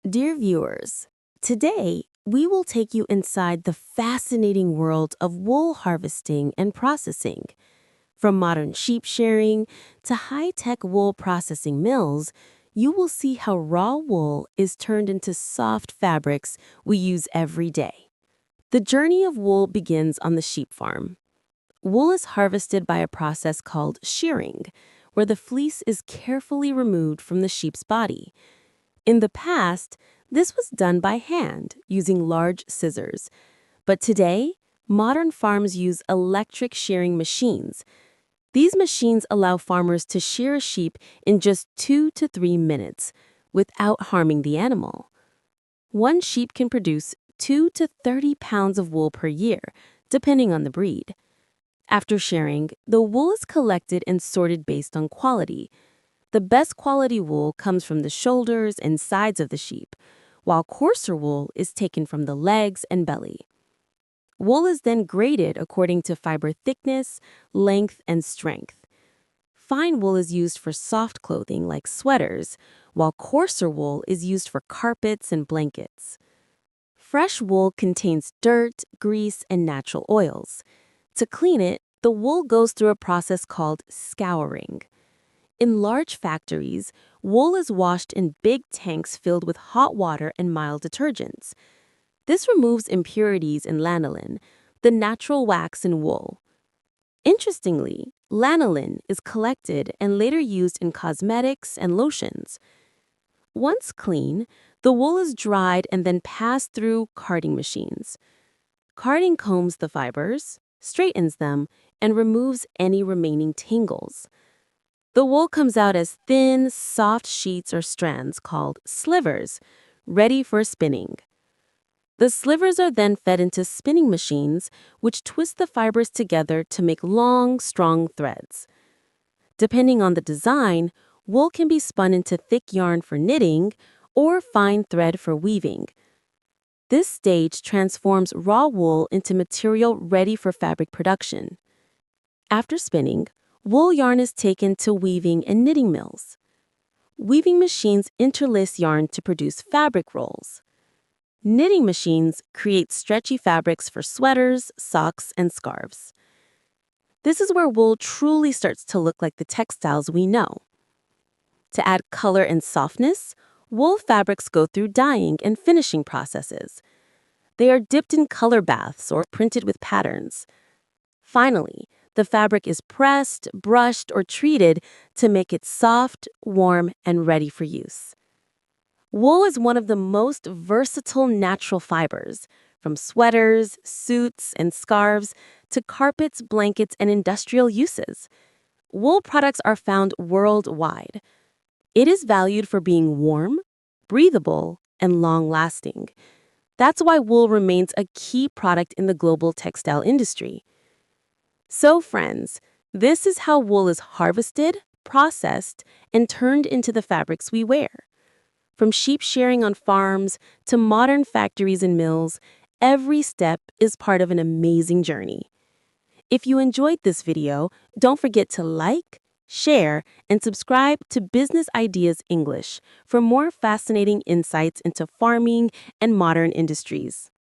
Dear viewers, today we will take you inside the fascinating world of wool harvesting and processing. From modern sheep shearing to high-tech wool processing mills, you will see how raw wool is turned into soft fabrics we use every day. The journey of wool begins on the sheep farm. Wool is harvested by a process called shearing, where the fleece is carefully removed from the sheep's body. In the past, this was done by hand using large scissors. But today, modern farms use electric shearing machines. These machines allow farmers to shear a sheep in just 2 to 3 minutes without harming the animal. One sheep can produce 2 to 30 pounds of wool per year, depending on the breed. After shearing, the wool is collected and sorted based on quality. The best quality wool comes from the shoulders and sides of the sheep, while coarser wool is taken from the legs and belly. Wool is then graded according to fiber thickness, length, and strength. Fine wool is used for soft clothing like sweaters, while coarser wool is used for carpets and blankets. Fresh wool contains dirt, grease, and natural oils. To clean it, the wool goes through a process called scouring. In large factories, wool is washed in big tanks filled with hot water and mild detergents. This removes impurities in lanolin, the natural wax in wool. Interestingly, lanolin is collected and later used in cosmetics and lotions. Once clean, the wool is dried and then passed through carding machines. Carding combs the fibers, straightens them, and removes any remaining tangles. The wool comes out as thin, soft sheets or strands called slivers, ready for spinning. The slivers are then fed into spinning machines, which twist the fibers together to make long, strong threads. Depending on the design, wool can be spun into thick yarn for knitting or fine thread for weaving. This stage transforms raw wool into material ready for fabric production. After spinning, wool yarn is taken to weaving and knitting mills. Weaving machines interlace yarn to produce fabric rolls. Knitting machines create stretchy fabrics for sweaters, socks, and scarves. This is where wool truly starts to look like the textiles we know. To add color and softness, wool fabrics go through dyeing and finishing processes. They are dipped in color baths or printed with patterns. Finally, the fabric is pressed, brushed, or treated to make it soft, warm, and ready for use. Wool is one of the most versatile natural fibers, from sweaters, suits, and scarves to carpets, blankets, and industrial uses. Wool products are found worldwide. It is valued for being warm, breathable, and long-lasting. That's why wool remains a key product in the global textile industry. So, friends, this is how wool is harvested, processed, and turned into the fabrics we wear. From sheep shearing on farms to modern factories and mills, every step is part of an amazing journey. If you enjoyed this video, don't forget to like, share, and subscribe to Business Ideas English for more fascinating insights into farming and modern industries.